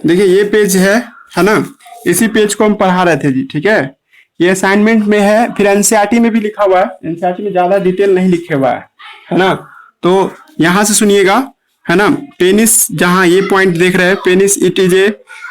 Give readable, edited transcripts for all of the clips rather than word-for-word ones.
देखिए ये पेज है ना, इसी पेज को हम पढ़ा रहे थे जी, ठीक है। ये असाइनमेंट में है, फिर एनसीईआरटी में भी लिखा हुआ है, एनसीईआरटी में ज्यादा डिटेल नहीं लिखे हुआ है ना। तो यहां से सुनिएगा, है ना। पेनिस, जहां ये पॉइंट देख रहे हैं, penis it is a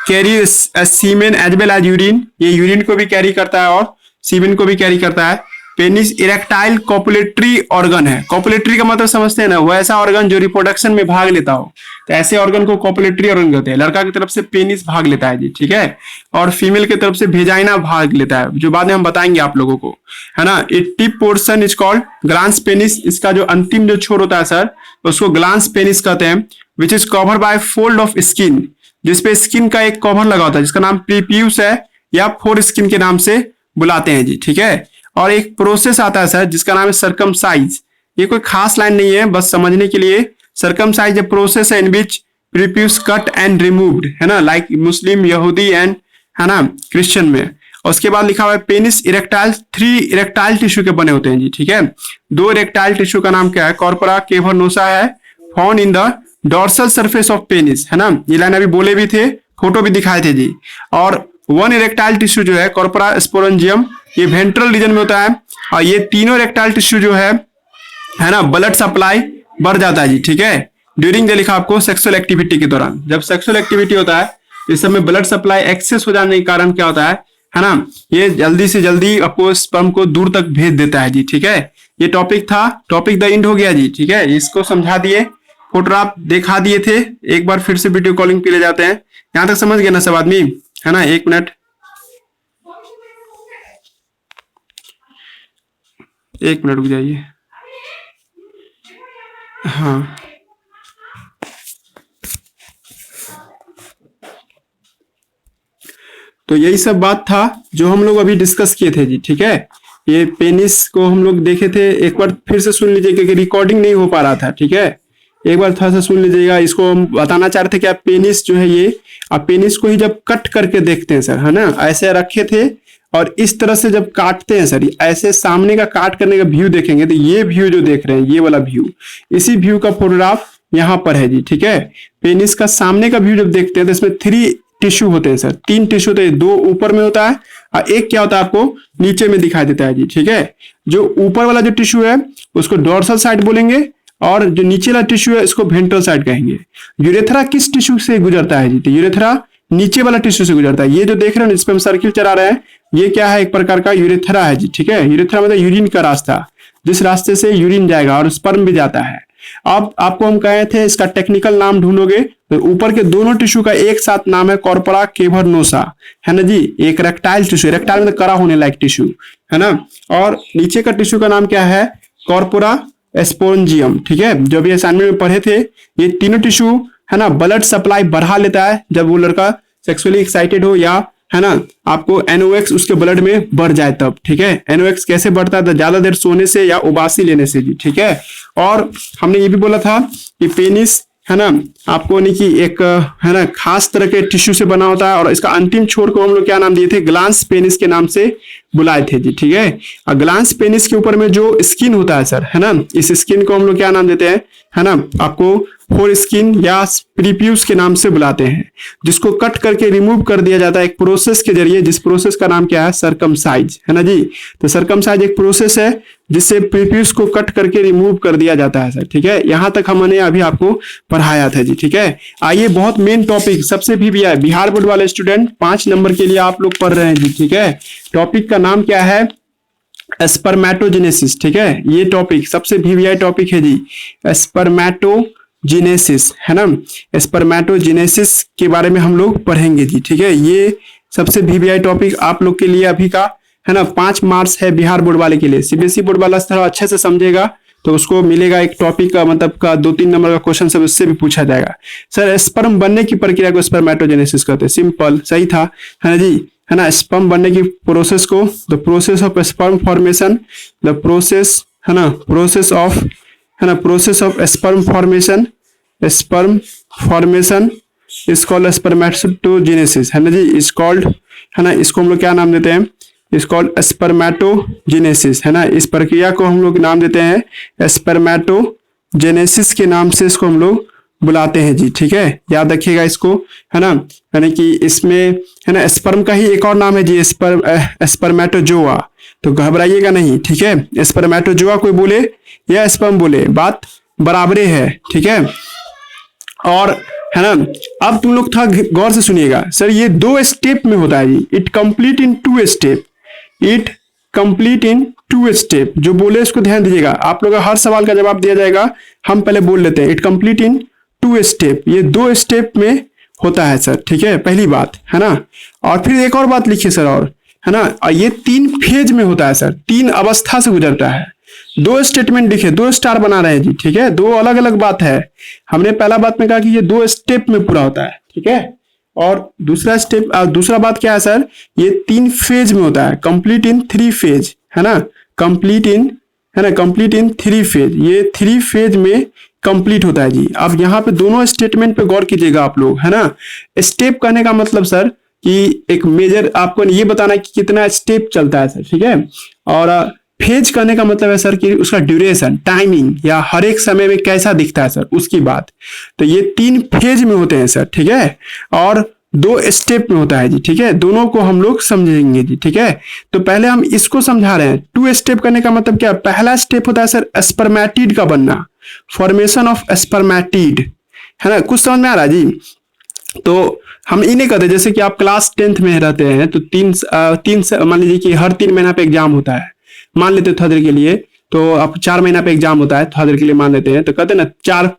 carry semen as well as urine, ये यूरिन को भी कैरी करता है और सीमेन को भी कैरी करता है। पेनिस इरेक्टाइल कॉपुलेटरी ऑर्गन है। कॉपुलेटरी का मतलब समझते हैं ना, वो ऐसा ऑर्गन जो रिप्रोडक्शन में भाग लेता हो, तो ऐसे ऑर्गन को कॉपुलेटरी ऑर्गन कहते हैं। लड़का की तरफ से पेनिस भाग लेता है जी, ठीक है, और फीमेल की तरफ से वेजाइना भाग लेता है, जो बाद में हम बताएंगे आप लोगों को, है ना। It tip portion is called glans penis, इसका जो अंतिम जो छोर होता है सर, उसको ग्लांस पेनिस कहते हैं। Which is cover by fold of skin, जिसपे स्किन का एक कवर लगा होता है, जिसका नाम प्रीप्यूस है या फोर स्किन के नाम से बुलाते हैं जी, ठीक है। और एक प्रोसेस आता है सर जिसका नाम है सरकमसाइज। ये कोई खास लाइन नहीं है, बस समझने के लिए। सरकमसाइज ए प्रोसेस है इन विच प्रीप्यूस कट एंड रिमूव्ड, है ना, लाइक मुस्लिम, यहूदी एंड, है ना, क्रिश्चियन में। और उसके बाद लिखा हुआ है पेनिस इरेक्टाइल, 3 इरेक्टाइल टिश्यू के बने होते हैं जी, ठीक है। 2 इरेक्टाइल टिश्यू का नाम क्या है, कॉर्पोरा केवर्नोसा है, found in the dorsal surface of penis, है ना। ये लाइन अभी बोले भी थे, फोटो भी दिखाए थे जी। और 1 इरेक्टाइल टिश्यू जो है कॉर्पोरा स्पोरेंजियम, ये वेंट्रल रीजन में होता है। और ये तीनों इरेक्टाइल टिश्यू जो है ना, ब्लड सप्लाई बढ़ जाता है जी, ठीक है। ड्यूरिंग द लिखा आपको सेक्सुअल एक्टिविटी के दौरान, जब सेक्सुअल एक्टिविटी होता है इस समय ब्लड सप्लाई एक्सेस हो जाने के कारण क्या होता है ना, ये जल्दी से जल्दी आपको स्पर्म को दूर तक भेज देता है जी, ठीक है। ये टॉपिक था, टॉपिक द एंड हो गया जी, ठीक है। इसको समझा दिए, फोटोग्राफ दिखा दिए थे, एक बार फिर से वीडियो कॉलिंग पे ले जाते हैं। यहां तक समझ गए ना सब आदमी, है ना। 1 मिनट, 1 मिनट रुक जाइए। हाँ, तो यही सब बात था जो हम लोग अभी डिस्कस किए थे जी, ठीक है। ये पेनिस को हम लोग देखे थे, एक बार फिर से सुन लीजिए क्योंकि रिकॉर्डिंग नहीं हो पा रहा था, ठीक है। एक बार थोड़ा सा सुन लीजिएगा। इसको हम बताना चाह रहे थे कि आप पेनिस जो है ये, आप पेनिस को ही जब कट करके देखते हैं सर, है ना, ऐसे रखे थे और इस तरह से जब काटते हैं सर, ऐसे सामने का काट करने का व्यू देखेंगे, तो ये व्यू जो देख रहे हैं, ये वाला व्यू, इसी व्यू का फोटोग्राफ यहाँ पर है जी, ठीक है। पेनिस का सामने का व्यू जब देखते हैं तो इसमें 3 टिश्यू होते हैं सर, 3 टिश्यू होते हैं, 2 ऊपर में होता है और एक क्या होता है आपको नीचे में दिखाई देता है जी, ठीक है। जो ऊपर वाला जो टिश्यू है उसको डोर्सल साइड बोलेंगे और जो नीचे वाला टिश्यू है इसको वेंट्रल साइड कहेंगे। यूरेथ्रा किस टिश्यू से गुजरता है जी, तो यूरेथ्रा नीचे वाला टिश्यू से गुजरता है। ये जो देख रहे हैं, इस पे हम सर्किल चला रहे हैं, ये क्या है, एक प्रकार का यूरेथ्रा है जी, ठीक है। यूरेथ्रा मतलब यूरिन का रास्ता, जिस रास्ते से यूरिन जाएगा और स्पर्म भी जाता है। अब आपको हम कहे थे इसका टेक्निकल नाम ढूंढोगे तो ऊपर के दोनों टिश्यू का एक साथ नाम है कॉर्पोरा केवर्नोसा, है ना जी। एक रेक्टाइल टिश्यू, रेक्टाइल मतलब कड़ा होने लायक टिश्यू, है ना। और नीचे का टिश्यू का नाम क्या है, कॉर्पोरा स्पोरेंजियम, ठीक है। जो भी असाइनमेंट में पढ़े थे, ये तीनों टिश्यू, है ना, ब्लड सप्लाई बढ़ा लेता है जब वो लड़का सेक्सुअली एक्साइटेड हो, या, है ना, आपको एनओएक्स उसके ब्लड में बढ़ जाए तब, ठीक है। एनओएक्स कैसे बढ़ता है, तो ज्यादा देर सोने से या उबासी लेने से जी, ठीक है। और हमने ये भी बोला था कि पेनिस, है ना, आपको नहीं कि एक, है ना, खास तरह के टिश्यू से बना होता है और इसका अंतिम छोर को हम लोग क्या नाम दिए थे, ग्लांस पेनिस के नाम से बुलाए थे जी, ठीक है। और ग्लांस पेनिस के ऊपर में जो स्किन होता है सर, है ना, इस स्किन को हम लोग क्या नाम देते हैं, है ना, आपको फोर स्किन या प्रीप्यूस के नाम से बुलाते हैं, जिसको कट करके रिमूव कर दिया जाता है एक प्रोसेस के जरिए, जिस प्रोसेस का नाम क्या है, सरकमसाइज, है ना जी। तो सरकमसाइज एक प्रोसेस है जिससे प्रीप्यूस को कट करके रिमूव कर दिया जाता है सर, ठीक है। यहां तक हमने अभी आपको पढ़ाया था जी, ठीक है। आइए बहुत मेन टॉपिक सबसे भी बिहार बोर्ड वाले स्टूडेंट 5 नंबर के लिए आप लोग पढ़ रहे हैं जी, ठीक है। टॉपिक का नाम क्या है, स्पर्मेटोजेनेसिस, ठीक है। ये टॉपिक सबसे वीवीआई टॉपिक है जी, स्पर्मेटोजेनेसिस, है ना। स्पर्मेटोजेनेसिस के बारे में हम लोग पढ़ेंगे जी, ठीक है। ये सबसे वीवीआई टॉपिक आप लोग के लिए अभी का, है ना, 5 मार्क्स है बिहार बोर्ड वाले के लिए। सीबीएसई बोर्ड वाला थोड़ा अच्छे से समझेगा तो उसको मिलेगा एक टॉपिक का, मतलब का 2-3 नंबर का क्वेश्चन सब उससे भी पूछा जाएगा। सर स्पर्म बनने की प्रक्रिया को स्पर्मेटोजेनेसिस कहते हैं, सिंपल, सही था, है ना जी, है ना। स्पर्म बनने की प्रोसेस को the process of sperm formation, the process, है ना, प्रोसेस ऑफ, है ना, process of sperm formation, sperm formation is called spermatogenesis, है ना जी, इज कॉल्ड, है ना, इसको हम लोग क्या नाम देते हैं, इज कॉल्ड स्पर्मेटोजेनेसिस, है ना। इस प्रक्रिया को हम लोग नाम देते हैं स्पर्मेटोजेनेसिस के नाम से इसको हम लोग बुलाते हैं जी, ठीक है, याद रखिएगा इसको, है ना। यानी कि इसमें है ना स्पर्म का ही एक और नाम है जी, स्पर्मेटोजोआ। तो घबराइएगा नहीं, ठीक है, स्पर्मेटोजोआ कोई बोले या स्पर्म बोले, बात बराबरे है, ठीक है। और है ना, अब तुम लोग थोड़ा गौर से सुनिएगा सर, ये 2 स्टेप में होता है जी, it complete in 2 step, it complete in 2 step. जो बोले इसको ध्यान दीजिएगा, आप लोग का हर सवाल का जवाब दिया जाएगा, हम पहले बोल लेते हैं, इट कंप्लीट इन 2 स्टेप, ये 2 स्टेप में होता है सर, ठीक है, पहली बात, है ना। और फिर एक और बात लिखिए सर, और है ना, ये 3 फेज में होता है सर, 3 अवस्था से गुजरता है। 2 स्टेटमेंट लिखे, 2 स्टार बना रहे हैं जी, ठीक है, 2 अलग अलग बात है। हमने पहला बात में कहा कि ये 2 स्टेप में पूरा होता है, ठीक है। और दूसरा बात क्या है सर, ये 3 फेज में होता है, कंप्लीट इन 3 फेज, है ना, कंप्लीट इन 3 फेज, ये 3 फेज में कंप्लीट होता है जी। अब यहाँ पे दोनों स्टेटमेंट पे गौर कीजिएगा आप लोग, है ना। स्टेप कहने का मतलब सर कि एक मेजर आपको ये बताना है कि कितना स्टेप चलता है सर, ठीक है। और फेज करने का मतलब है सर कि उसका ड्यूरेशन, टाइमिंग, या हर एक समय में कैसा दिखता है सर, उसकी बात। तो ये 3 फेज में होते हैं सर, ठीक है, और 2 स्टेप में होता है जी, ठीक है, दोनों को हम लोग समझेंगे जी, ठीक है। तो पहले हम इसको समझा रहे हैं, 2 स्टेप करने का मतलब क्या, पहला स्टेप होता है सर स्पर्मेटिड का बनना, फॉर्मेशन ऑफ स्पर्मेटिड, है ना, कुछ समझ में आ रहा है जी। तो हम इन्हें कहते हैं, जैसे कि आप क्लास 10th में रहते हैं तो तीन मान लीजिए कि हर 3 महीना पे एग्जाम होता है, मान लेते हैं थोड़ा देर के लिए, तो आप 4 महीना पे एग्जाम होता है, थोड़ा देर के लिए मान लेते हैं, तो कहते हैं ना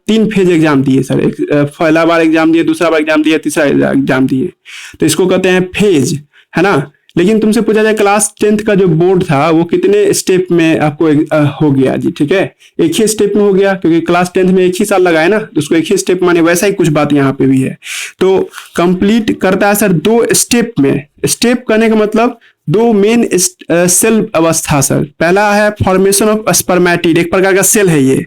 3 फेज एग्जाम दिए सर, पहला बार एग्जाम दिए, दूसरा बार एग्जाम दिए, तीसरा एग्जाम दिए, तो इसको कहते हैं फेज, है ना। लेकिन तुमसे पूछा जाए क्लास 10th का जो बोर्ड था वो कितने स्टेप में आपको हो गया जी, ठीक है, एक ही स्टेप में हो गया, क्योंकि क्लास 10th में एक ही साल लगा है ना, तो उसको एक ही स्टेप माने, वैसा ही कुछ बात यहाँ पे भी है। तो कंप्लीट करता है सर 2 स्टेप में, स्टेप करने का मतलब 2 मेन सेल अवस्था सर। पहला है फॉर्मेशन ऑफ स्पर्मेटिड, एक प्रकार का सेल है ये।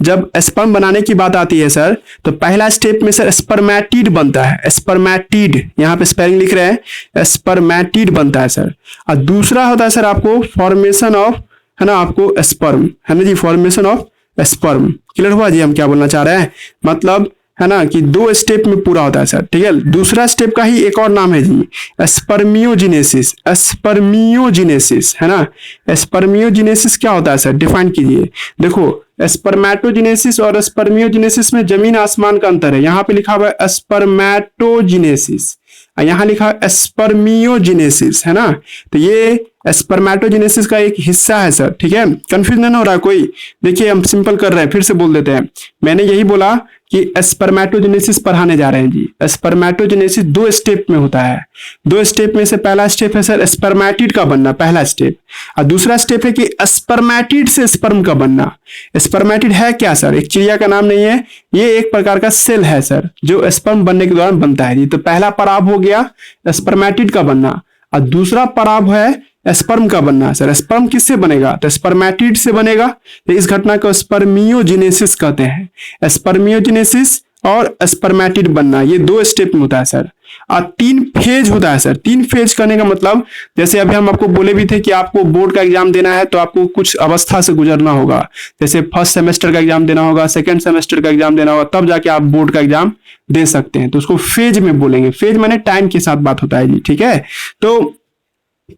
जब स्पर्म बनाने की बात आती है सर, तो पहला स्टेप में सर स्पर्मेटिड बनता है, स्पर्मेटिड, यहाँ पे स्पेलिंग लिख रहे हैं, स्पर्मेटिड बनता है सर। और दूसरा होता है सर आपको फॉर्मेशन ऑफ, है ना, आपको स्पर्म, है ना जी, फॉर्मेशन ऑफ स्पर्म। क्लियर हुआ जी हम क्या बोलना चाह रहे हैं, मतलब है ना कि 2 स्टेप में पूरा होता है सर, ठीक है। दूसरा स्टेप का ही एक और नाम है जी स्पर्मियोजेनेसिस, स्पर्मियोजेनेसिस, है ना। स्पर्मियोजेनेसिस क्या होता है सर, डिफाइन कीजिए। देखो स्पर्मेटोजेनेसिस और स्पर्मियोजेनेसिस में जमीन आसमान का अंतर है, यहाँ पे लिखा हुआ है स्पर्मेटोजेनेसिस, यहाँ लिखा है स्पर्मियोजेनेसिस, है ना। तो ये स्पर्मेटोजेनेसिस का एक हिस्सा है सर, ठीक है, कंफ्यूजन नहीं हो रहा है कोई। देखिए हम सिंपल कर रहे हैं, फिर से बोल देते हैं, मैंने यही बोला कि स्पर्मेटोजेनेसिस पढ़ाने जा रहे हैं जी। स्पर्मेटोजेनेसिस 2 स्टेप में होता है, 2 स्टेप में से पहला स्टेप है सर स्पर्मेटिड का बनना, पहला स्टेप, और दूसरा स्टेप है कि स्पर्मेटिड से स्पर्म का बनना। स्पर्मेटिड है क्या सर, एक चिड़िया का नाम नहीं है, ये एक प्रकार का सेल है सर, जो स्पर्म बनने के दौरान बनता है जी। तो पहला पड़ाव हो गया स्पर्मेटिड का बनना, और दूसरा पड़ाव है स्पर्म का बनना सर। स्पर्म किससे बनेगा, तो स्पर्मेटिड से बनेगा, तो इस घटना को स्पर्मियोजेनेसिस कहते हैं। स्पर्मियोजेनेसिस और स्पर्मेटिड बनना, ये 2 स्टेप में होता है सर, और 3 फेज होता है सर। 3 फेज करने का मतलब, जैसे अभी हम आपको बोले भी थे कि आपको बोर्ड का एग्जाम देना है तो आपको कुछ अवस्था से गुजरना होगा, जैसे फर्स्ट सेमेस्टर का एग्जाम देना होगा, सेकेंड सेमेस्टर का एग्जाम देना होगा, तब जाके आप बोर्ड का एग्जाम दे सकते हैं, तो उसको फेज में बोलेंगे। फेज माने टाइम के साथ बात होता है जी, ठीक है। तो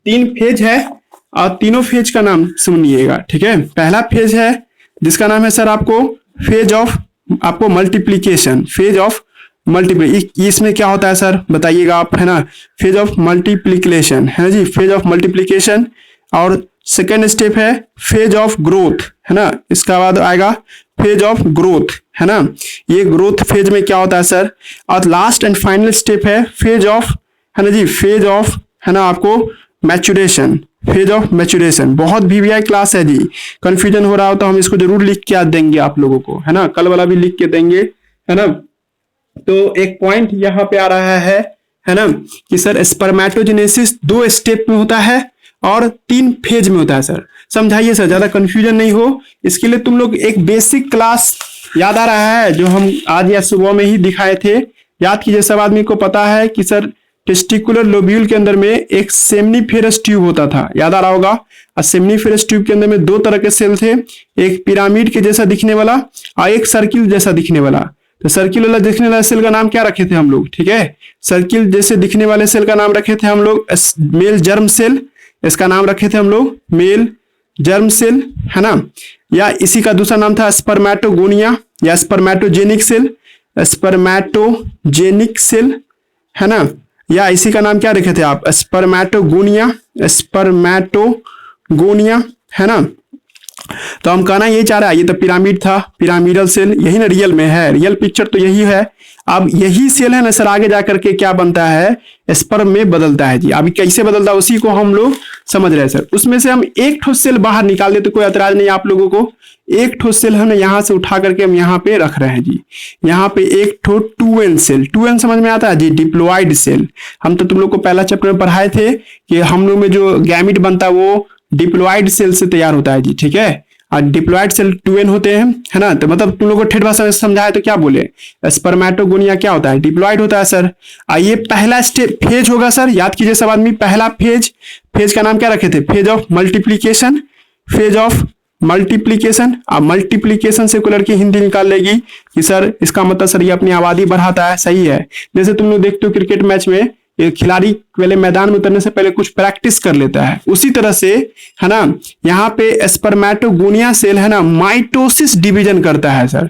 3 फेज है, और तीनों फेज का नाम सुनिएगा, ठीक है। पहला फेज है जिसका नाम है सर आपको फेज ऑफ आपको मल्टीप्लीकेशन, फेज ऑफ मल्टीप्ली, इसमें क्या होता है सर बताइएगा आप, है ना, फेज ऑफ मल्टीप्लीकेशन, है ना जी, फेज ऑफ मल्टीप्लीकेशन। और सेकेंड स्टेप है फेज ऑफ ग्रोथ, है ना, इसका बाद आएगा फेज ऑफ ग्रोथ, है ना, ये ग्रोथ फेज में क्या होता है सर। और लास्ट एंड फाइनल स्टेप है फेज ऑफ, है ना जी, फेज ऑफ, है ना, आपको मैचुरेशन, फेज ऑफ मैचुरेशन। बहुत वीवीआई क्लास है जी, कंफ्यूजन हो रहा हो तो हम इसको जरूर लिख के देंगे आप लोगों को, है ना, कल वाला भी लिख के देंगे, है ना। तो एक पॉइंट यहाँ पे आ रहा है ना, कि सर स्पर्मेटोजेनेसिस 2 स्टेप में होता है और 3 फेज में होता है सर। समझाइए सर, ज्यादा कंफ्यूजन नहीं हो, इसके लिए तुम लोग एक बेसिक क्लास याद आ रहा है जो हम आज या सुबह में ही दिखाए थे, याद कीजिए। सब आदमी को पता है कि सर टेस्टिकुलर लोब्यूल के अंदर में एक सेमनीफेरस ट्यूब होता था, याद आ रहा होगा। और सेमनीफेरस ट्यूब के अंदर में 2 तरह के सेल थे, एक पिरामिड के जैसा दिखने वाला और एक सर्किल जैसा दिखने वाला। तो सर्किल वाला दिखने वाले सेल का नाम क्या रखे थे हम लोग, ठीक है, सर्किल जैसे दिखने वाले सेल का नाम रखे थे हम लोग मेल जर्म सेल, इसका नाम रखे थे हम लोग मेल जर्म सेल, है ना। या इसी का दूसरा नाम था स्पर्मेटोगोनिया या स्पर्मेटोजेनिक सेल, स्पर्मेटोजेनिक सेल, है ना। या इसी का नाम क्या रखे थे आप, स्पर्मेटोगोनिया, स्पर्मेटोगोनिया, है ना। तो हम कहना यही चाह रहा है, ये तो पिरामिड था, पिरामिडल सेल, यही ना रियल में है, रियल पिक्चर तो यही है। अब यही सेल है ना सर आगे जाकर के क्या बनता है, स्पर्म में बदलता है जी। अभी कैसे बदलता है उसी को हम लोग समझ रहे हैं सर। उसमें से हम एक ठोस सेल बाहर निकाल देते, कोई एतराज नहीं आप लोगों को। एक ठोस सेल हमने यहां से उठा करके हम यहाँ पे रख रहे हैं जी। यहाँ पे एक ठो 2n सेल, 2n समझ में आता है जी, डिप्लॉइड सेल। हम तो तुम लोग को पहला चैप्टर में पढ़ाए थे कि हम लोग में जो गैमिट बनता है वो डिप्लॉइड सेल से तैयार होता है जी, ठीक है। और डिप्लॉइड सेल 2n होते हैं, है ना। तो मतलब तुम लोग को ठेठ भाषा में समझाए तो क्या बोले, स्पर्मेटोगोनिया क्या होता है, डिप्लॉइड होता है सर। ये पहला स्टेप फेज होगा सर, याद कीजिए सब आदमी। पहला फेज, फेज का नाम क्या रखे थे, phase of multiplication, phase of multiplication. अब मल्टीप्लीकेशन से कोई लड़की हिंदी निकाल लेगी कि सर इसका मतलब सर ये अपनी आबादी बढ़ाता है, सही है। जैसे तुम लोग देखते हो क्रिकेट मैच में खिलाड़ी पहले मैदान में उतरने से पहले कुछ प्रैक्टिस कर लेता है, उसी तरह से, है ना। यहाँ पे स्पर्मेटोगोनिया सेल है ना माइटोसिस डिवीजन करता है सर,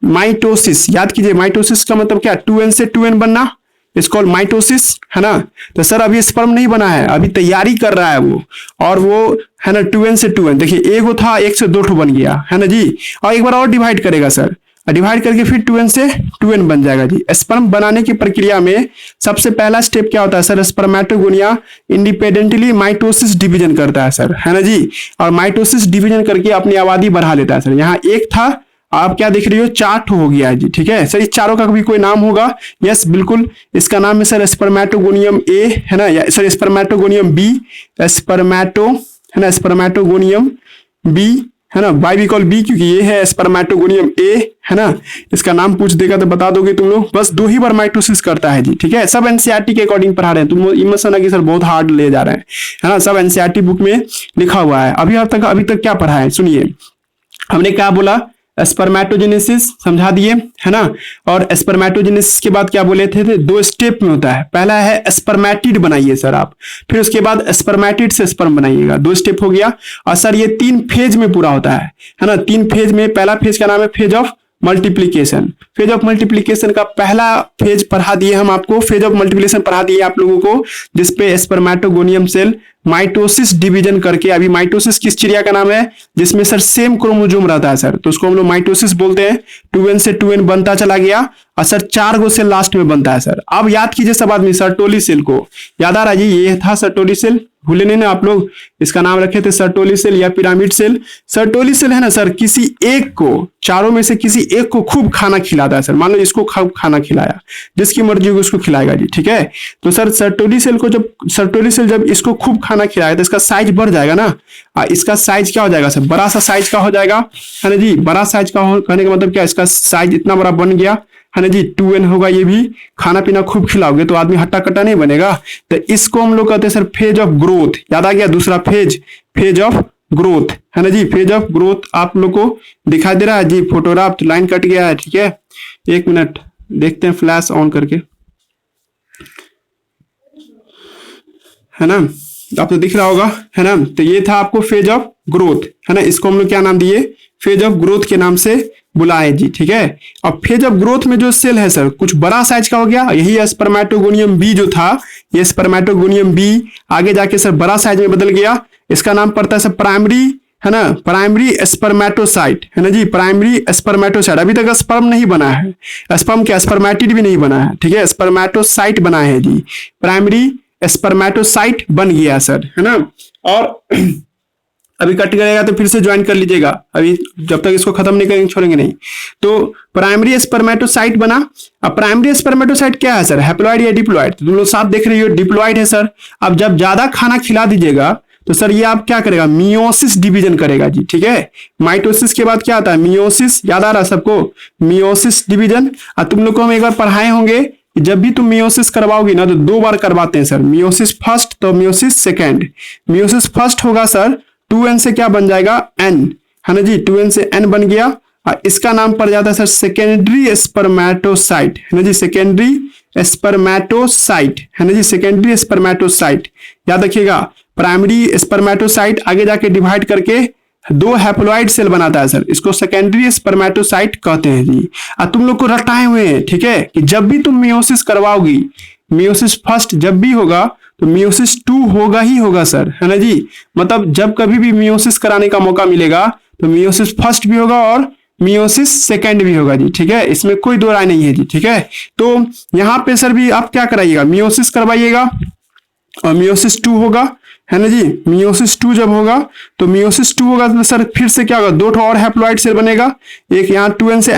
माइटोसिस, याद कीजिए माइटोसिस का मतलब क्या, 2n से 2n बनना, इसको माइटोसिस, है ना। तो सर अभी स्पर्म नहीं बना है, अभी तैयारी कर रहा है वो, और वो है ना 2n से 2n, देखिए एक था, एक से 2 बन गया, है ना जी। और एक बार और डिवाइड करेगा सर, डिवाइड करके फिर 2n से 2n बन जाएगा जी। स्पर्म बनाने की प्रक्रिया में सबसे पहला स्टेप क्या होता है sir, spermatogonia independently mitosis division करता है सर, है ना जी। और माइटोसिस डिवीजन करके अपनी आबादी बढ़ा लेता है सर। यहाँ एक था, आप क्या देख रही हो, 4 हो गया है जी, ठीक है सर। इस चारों का भी कोई नाम होगा, यस बिल्कुल, इसका नाम है सर स्पर्मेटोगोनियम ए, है ना, या सर स्पर्मेटोगोनियम बी, स्पर्मेटो, है ना, स्पर्मेटोगोनियम बी, है ना, बाय भी कॉल बी, क्योंकि ये है स्पर्मेटोगोनियम ए, है ना। इसका नाम पूछ देगा तो बता दोगे तुम लोग। बस 2 ही बार माइटोसिस करता है जी, ठीक है। सब एनसीईआरटी के अकॉर्डिंग पढ़ा रहे हैं, तुम इमोशन है कि सर बहुत हार्ड ले जा रहे हैं, है ना। सब एनसीईआरटी बुक में लिखा हुआ है। अभी तक क्या पढ़ा है सुनिए, हमने क्या बोला, स्पर्मेटोजेनेसिस समझा दिए, है ना। और स्पर्मेटोजेनेसिस के बाद क्या बोले थे 2 स्टेप में होता है। पहला है स्पर्मेटिड बनाइए सर आप, फिर उसके बाद स्पर्मेटिड से स्पर्म बनाइएगा, 2 स्टेप हो गया। और सर ये 3 फेज में पूरा होता है ना, 3 फेज में। पहला फेज का नाम है phase of multiplication. Phase of multiplication का पहला फेज पढ़ा दिए हम आपको, फेज ऑफ मल्टीप्लीकेशन पढ़ा दिए आप लोगों को, जिसपे स्पर्मेटोगोनियम सेल माइटोसिस डिवीजन करके, अभी माइटोसिस किस चिड़िया का नाम है, जिसमें सर सेम क्रोमोसोम रहता है सर, तो उसको हम लोग माइटोसिस बोलते हैं। 2n से 2n बनता चला गया, और सर 4 गो सेल लास्ट में बनता है सर। अब याद कीजिए सब आदमी सर्टोली सेल को, याद आ रहा है जी, ये था सर्टोली सेल, भूले नहीं ना आप लोग। इसका नाम रखे थे सर्टोली सेल या पिरामिड सेल। सर्टोली सेल है ना सर, किसी एक को, चारों में से किसी एक को खूब खाना खिलाता है सर। मान लो इसको खूब खाना खिलाया, जिसकी मर्जी होगी उसको खिलाएगा जी, ठीक है। तो सर सर्टोली सेल जब इसको खूब खाना खिलाएगा तो इसका साइज बढ़ जाएगा ना, इसका साइज क्या हो जाएगा सर, बड़ा सा साइज का हो जाएगा, है ना जी। बड़ा साइज का कहने का मतलब क्या, इसका साइज इतना बड़ा बन गया, है ना जी। 2n होगा, ये भी खाना पीना खूब खिलाओगे तो आदमी हट्टा कट्टा नहीं बनेगा। तो इसको हम लोग कहते हैं सर फेज ऑफ ग्रोथ। याद आ गया, दूसरा फेज, फेज ऑफ ग्रोथ, है ना जी। फेज ऑफ ग्रोथ आप लोग को दिखाई दे रहा है जी, फोटोग्राफ लाइन कट गया है, ठीक है। 1 मिनट देखते हैं फ्लैश ऑन करके, है ना, आपको दिख रहा होगा, है ना। तो ये था आपको फेज ऑफ ग्रोथ, है ना। इसको हम लोग क्या नाम दिए, फेज ऑफ ग्रोथ के नाम से बुलाए जी, ठीक है। अब फेज ऑफ ग्रोथ में जो सेल है सर कुछ बड़ा साइज का हो गया, यही स्पर्मेटोगोनियम बी जो था, ये स्पर्मेटोगोनियम बी आगे जाके सर बड़ा साइज में बदल गया। इसका नाम पड़ता है सर प्राइमरी, है ना, प्राइमरी स्पर्मेटोसाइट, है ना जी, प्राइमरी स्पर्मेटोसाइट। अभी तक स्पर्म नहीं बना है, स्पर्म क्या, स्पर्मेटिड भी नहीं बना है, ठीक है, स्पर्मेटोसाइट बना है जी, प्राइमरी स्पर्मेटोसाइट बन गया सर, है ना। और अभी कट गएगा तो फिर से ज्वाइन कर लीजिएगा, अभी जब तक इसको खत्म नहीं करेंगे छोड़ेंगे नहीं। तो प्राइमरी स्पर्मेटोसाइट बना। अब प्राइमरी स्पर्मेटोसाइट क्या है सर, हैप्लॉइड या डिप्लॉइड, तुम लोग साथ देख रही हो, डिप्लॉइड है सर। अब जब ज्यादा खाना खिला दीजिएगा तो सर ये आप क्या करेगा, मियोसिस डिवीजन करेगा जी, ठीक है। माइटोसिस के बाद क्या आता है, मियोसिस, याद आ रहा है सबको, मियोसिस डिवीजन। और तुम लोग को हम एक बार पढ़ाए होंगे, जब भी तुम मियोसिस करवाओगी ना तो 2 बार करवाते हैं सर, मियोसिस फर्स्ट तो मियोसिस सेकेंड। मियोसिस फर्स्ट होगा सर 2n से क्या बन जाएगा n, है ना जी, 2n से n बन गया। इसका नाम पड़ जाता है सर सेकेंडरी स्पर्मेटोसाइट, है ना जी, सेकेंडरी स्पर्मेटोसाइट, है ना जी, सेकेंडरी स्पर्मेटोसाइट। याद रखिएगा, प्राइमरी स्पर्मेटोसाइट आगे जाके डिवाइड करके दो हैप्लॉइड सेल बनाता है सर, इसको सेकेंडरी स्पर्मेटोसाइट कहते हैं जी। तुम लोग को रटाए हुए हैं, ठीक है, कि जब भी तुम मियोसिस करवाओगी, मियोसिस फर्स्ट जब भी होगा तो मियोसिस 2 होगा ही होगा सर, है ना जी। मतलब जब कभी भी मियोसिस कराने का मौका मिलेगा तो मियोसिस फर्स्ट भी होगा और मियोसिस सेकेंड भी होगा जी, ठीक है, इसमें कोई दो राय नहीं है जी, ठीक है। तो यहाँ पे सर भी आप क्या कराइएगा, मियोसिस करवाइएगा और मियोसिस 2 होगा, है ना जी। मियोसिस 2 जब होगा तो मियोसिस 2 होगा तो सर फिर से क्या होगा, दो और हैप्लॉइड सेल बनेगा, एक यहाँ 2n से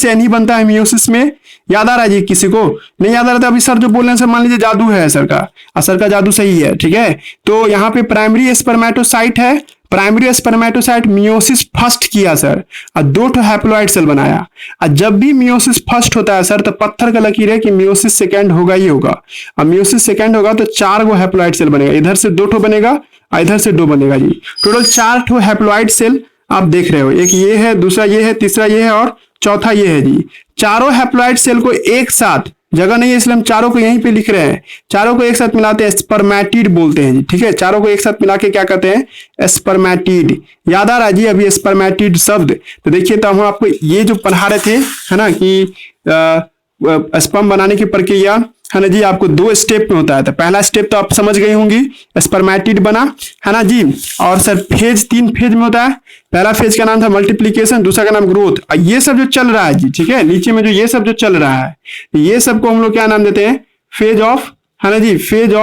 n ही बनता है मियोसिस में। याद आ रहा है जी, किसी को नहीं याद आ रहा था अभी सर जो बोल रहे हैं सर, मान लीजिए जादू है सर का, सर का जादू सही है, ठीक है। तो यहाँ पे प्राइमरी स्पर्मेटोसाइट है, प्राइमरी स्पर्मेटोसाइट मियोसिस फर्स्ट किया सर और दो हैप्लॉइड सेल बनाया। और जब भी मियोसिस फर्स्ट होता है सर तो पत्थर का लकीर है कि मियोसिस सेकेंड होगा ही होगा, और मियोसिस सेकेंड होगा तो 4 गो हैप्लॉइड सेल बनेगा, इधर से 2 ठो बनेगा और इधर से 2 बनेगा जी। टोटल 4 ठो हैप्लॉइड सेल आप देख रहे हो, एक ये है, दूसरा ये है, तीसरा ये है और चौथा ये है जी। चारों हैप्लॉइड सेल को एक साथ, जगह नहीं है इसलिए हम चारों को यहीं पे लिख रहे हैं, चारों को एक साथ मिलाते हैं स्पर्मेटिड बोलते हैं जी, ठीक है। चारों को एक साथ मिला के क्या कहते हैं, स्पर्मेटिड। याद आ रहा है जी अभी स्पर्मेटिड शब्द, तो देखिए तो हम आपको ये जो पढ़ा रहे थे, है ना, कि स्पर्म बनाने की प्रक्रिया, है ना जी, आपको 2 स्टेप में होता है। तो पहला स्टेप तो आप समझ गई होंगी, स्पर्मेटिड बना, है ना जी। और सर फेज 3 फेज में होता है, पहला फेज का नाम था मल्टीप्लीकेशन, दूसरा का नाम ग्रोथ। ये सब जो चल रहा है जी, ठीक है, नीचे में जो ये सब जो चल रहा है, ये सब को हम लोग क्या नाम देते हैं, फेज ऑफ, है ना जी, फेज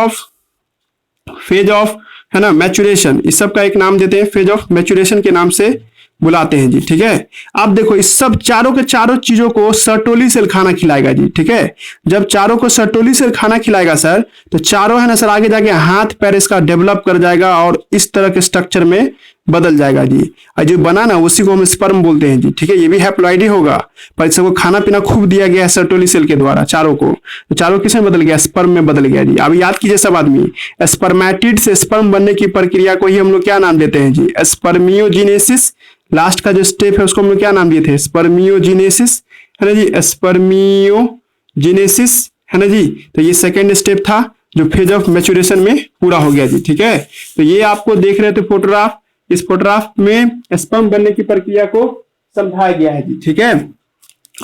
ऑफ, है ना, मैचुरेशन। इस सब का एक नाम देते हैं, फेज ऑफ मैचुरेशन के नाम से बुलाते हैं जी, ठीक है। अब देखो इस सब चारों के चारों चीजों को सर्टोली सेल खाना खिलाएगा जी, ठीक है। जब चारों को सर्टोली सेल खाना खिलाएगा सर तो चारों, है ना सर, आगे जाके हाथ पैर इसका डेवलप कर जाएगा और इस तरह के स्ट्रक्चर में बदल जाएगा जी। और जो बना ना उसी को हम स्पर्म बोलते हैं जी, ठीक है। ये भी हैप्लॉइड ही होगा, पर इसको खाना पीना खूब दिया गया है सर्टोली सेल के द्वारा चारों को, तो चारों किस में बदल गया, स्पर्म में बदल गया जी। अब याद कीजिए सब आदमी, स्पर्मेटिड से स्पर्म बनने की प्रक्रिया को ही हम लोग क्या नाम देते हैं जी, स्पर्मियोजिनेसिस। लास्ट का जो स्टेप है उसको हम लोग क्या नाम दिए थे, स्पर्मियोजिनेसिस, है ना जी, स्पर्मियोजिनेसिस, है ना जी। तो ये सेकेंड स्टेप था जो फेज ऑफ मैच्योरेशन में पूरा हो गया जी, ठीक है। तो ये आपको देख रहे थे फोटोग्राफ, इस फोटोग्राफ में स्पर्म बनने की प्रक्रिया को समझाया गया है जी, ठीक है।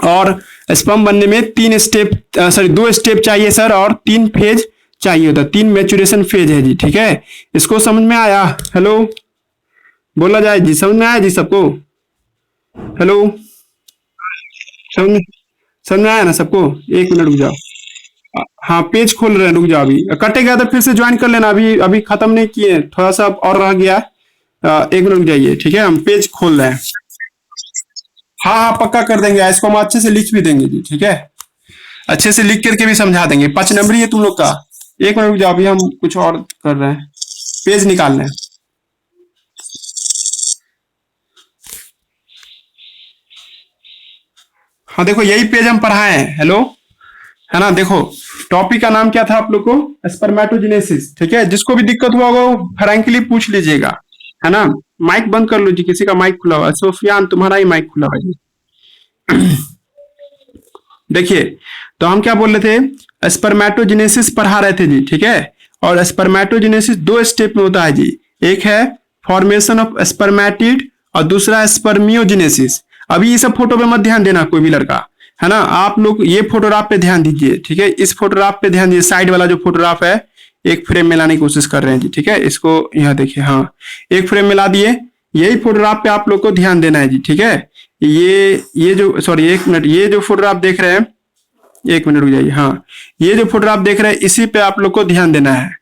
और स्पर्म बनने में 2 स्टेप चाहिए सर और 3 फेज चाहिए होता, 3 मैच्योरेशन फेज है जी, ठीक है। इसको समझ में आया, हेलो बोला जाए जी, समझ में आया जी सबको, हेलो, समझ में आया ना सबको। एक मिनट रुक जाओ, हाँ पेज खोल रहे हैं, रुक जाओ, अभी कटेगा तो फिर से ज्वाइन कर लेना, अभी खत्म नहीं किए, थोड़ा सा और रह गया, 1 मिनट रुक जाइए, ठीक है, हम पेज खोल रहे हैं। हाँ हाँ पक्का कर देंगे, इसको हम अच्छे से लिख भी देंगे जी, ठीक है, अच्छे से लिख करके भी समझा देंगे। 5 नंबरी है तुम लोग का। 1 मिनट रुक जाओ, अभी हम कुछ और कर रहे हैं, पेज निकाल रहे हैं। हाँ देखो यही पेज हम पढ़ाए हैं, हेलो, है ना। देखो टॉपिक का नाम क्या था आप लोग को, स्पर्मेटोजेनेसिस, ठीक है। जिसको भी दिक्कत हुआ वो फ्रैंकली पूछ लीजिएगा, है ना। माइक बंद कर लो जी, किसी का माइक खुला हुआ है, सोफियान तुम्हारा ही माइक खुला हुआ है जी। देखिए तो हम क्या बोल रहे थे, स्पर्मेटोजेनेसिस पढ़ा रहे थे जी, ठीक है। और स्पर्मेटोजेनेसिस 2 स्टेप में होता है जी, एक है फॉर्मेशन ऑफ स्पर्मेटिड और दूसरा स्पर्मियोजेनेसिस। अभी ये सब फोटो पे मत ध्यान देना कोई भी लड़का, है ना। आप लोग ये फोटोग्राफ पे ध्यान दीजिए, ठीक है, इस फोटोग्राफ पे ध्यान दीजिए, साइड वाला जो फोटोग्राफ है एक फ्रेम में लाने की कोशिश कर रहे हैं जी, ठीक है। इसको यहाँ देखिए, हाँ एक फ्रेम में ला दिए, यही फोटोग्राफ पे आप लोग को ध्यान देना है जी, ठीक है। ये जो सॉरी 1 मिनट, ये जो फोटोग्राफ देख रहे हैं, 1 मिनट रुक जाइए, हाँ ये जो फोटोग्राफ देख रहे हैं इसी पे आप लोग को ध्यान देना है।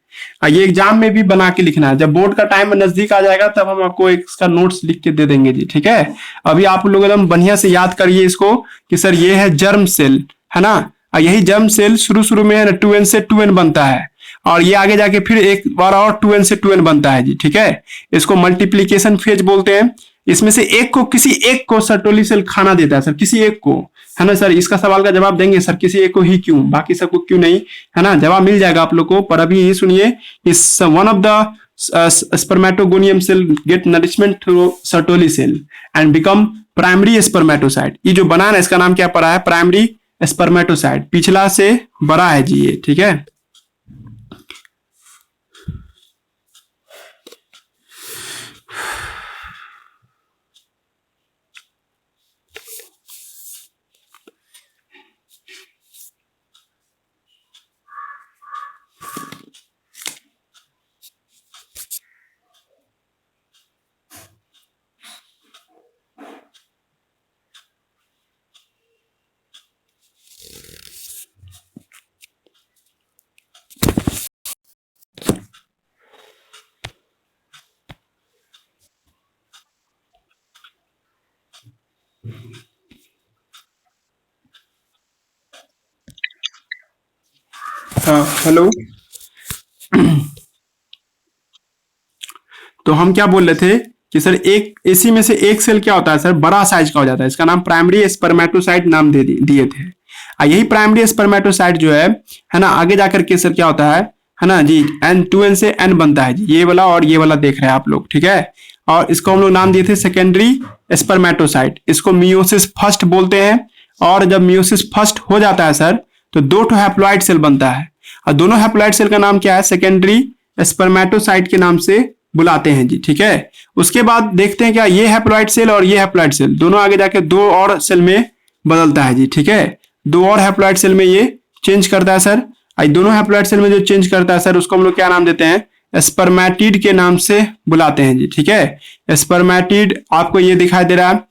ये एग्जाम में भी बना के लिखना है, जब बोर्ड का टाइम नजदीक आ जाएगा तब हम आपको एक इसका नोट्स लिख के दे देंगे जी, ठीक है। अभी आप लोग एकदम बढ़िया से याद करिए इसको कि सर ये है जर्म सेल, है ना। यही जर्म सेल शुरू में है ना 2n से 2n बनता है, और ये आगे जाके फिर एक बार और 2n से 2n बनता है जी, ठीक है। इसको मल्टीप्लीकेशन फेज बोलते हैं। इसमें से किसी एक को सर्टोली सेल खाना देता है सर, किसी एक को, है ना सर। इसका सवाल का जवाब देंगे सर, किसी एक को ही क्यों, बाकी सबको क्यों नहीं, है ना। जवाब मिल जाएगा आप लोग को, पर अभी ये सुनिए, इस one of the spermatogonium cell get nourishment through Sertoli cell and become primary spermatocyte. ये जो बना है ना, इसका नाम क्या पड़ा है? Primary spermatocyte. पिछला से बड़ा है जी ये, ठीक है। हाँ हेलो। तो हम क्या बोल रहे थे कि सर एक इसी में से एक सेल क्या होता है सर, बड़ा साइज का हो जाता है। इसका नाम प्राइमरी स्पर्मेटोसाइट नाम दिए थे। यही प्राइमरी स्पर्मेटोसाइट जो है ना, आगे जाकर के सर क्या होता है ना जी, N2N से N बनता है जी, ये वाला और ये वाला देख रहे हैं आप लोग, ठीक है। और इसको हम लोग नाम दिए थे सेकेंडरी स्पर्मेटोसाइट। इसको मियोसिस फर्स्ट बोलते हैं। और जब मियोसिस फर्स्ट हो जाता है सर, तो दो ठो हैप्लॉइड सेल बनता है, और दोनों हैप्लॉइड सेल का नाम क्या है? सेकेंडरी स्पर्मेटोसाइट के नाम से बुलाते हैं जी, ठीक है। उसके बाद देखते हैं क्या, ये हैप्लॉइड सेल और ये हैप्लॉइड सेल दोनों आगे जाके दो और सेल में बदलता है जी, ठीक है। दो और हैप्लॉइड सेल में ये चेंज करता है सर। दोनों हैप्लॉइड सेल में जो चेंज करता है सर, उसको हम लोग क्या नाम देते हैं? स्पर्मेटिड के नाम से बुलाते हैं जी, ठीक है। स्पर्मेटिड आपको ये दिखाई दे रहा है।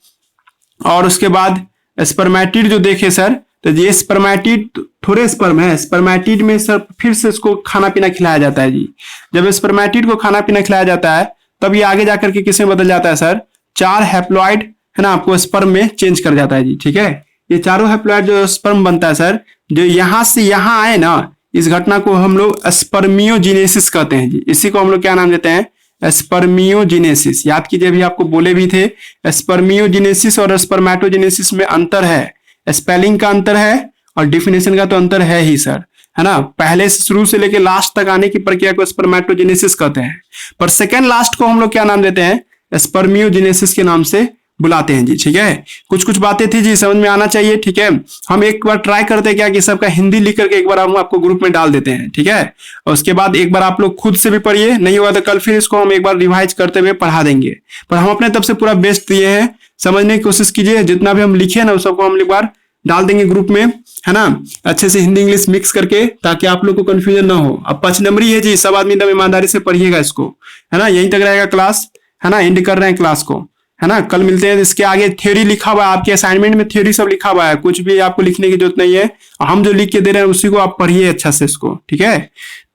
और उसके बाद स्पर्मेटिड जो देखे सर, तो ये स्पर्मेटिड थोड़े स्पर्म है। स्पर्मेटिड में सर फिर से इसको खाना पीना खिलाया जाता है जी। जब स्पर्मेटिड को खाना पीना खिलाया जाता है, तब ये आगे जाकर के किसमें बदल जाता है सर? चार हैप्लॉइड है ना, आपको स्पर्म में चेंज कर जाता है जी, ठीक है। ये चारों हैप्लॉइड जो स्पर्म बनता है सर, जो यहां से यहां आए ना, इस घटना को हम लोग स्पर्मियोजेनेसिस कहते हैं जी। इसी को हम लोग क्या नाम देते हैं? स्पर्मियोजेनेसिस। याद कीजिए, अभी आपको बोले भी थे, स्पर्मियोजेनेसिस और स्पर्मेटोजेनेसिस में अंतर है। स्पेलिंग का अंतर है और डिफिनेशन का तो अंतर है ही सर, है ना। पहले से शुरू से लेके लास्ट तक आने की प्रक्रिया को स्पर्मेटोजेनेसिस कहते हैं, पर सेकेंड लास्ट को हम लोग क्या नाम देते हैं? स्पर्मियोजेनेसिस के नाम से बुलाते हैं जी, ठीक है। कुछ कुछ बातें थी जी, समझ में आना चाहिए, ठीक है। हम एक बार ट्राई करते हैं क्या कि सबका हिंदी लिख करके एक बार हम आपको ग्रुप में डाल देते हैं, ठीक है। और उसके बाद एक बार आप लोग खुद से भी पढ़िए, नहीं हुआ तो कल फिर इसको हम एक बार रिवाइज करते हुए पढ़ा देंगे। पर हम अपने तरफ से पूरा बेस्ट दिए हैं, समझने की कोशिश कीजिए। जितना भी हम लिखे ना, उस सबको हम एक बार डाल देंगे ग्रुप में, है ना, अच्छे से हिंदी इंग्लिश मिक्स करके, ताकि आप लोग को कंफ्यूजन ना हो। अब 5 नंबरी है जी, सब आदमी एकदम ईमानदारी से पढ़िएगा इसको, है ना। यहीं तक रहेगा क्लास, है ना। एंड कर रहे हैं क्लास को, है ना। कल मिलते हैं। इसके आगे थ्योरी लिखा हुआ है, आपके असाइनमेंट में थ्योरी सब लिखा हुआ है, कुछ भी आपको लिखने की जरूरत नहीं है। हम जो लिख के दे रहे हैं उसी को आप पढ़िए अच्छा से इसको, ठीक है।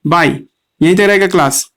बाय। यहीं तक रहेगा क्लास।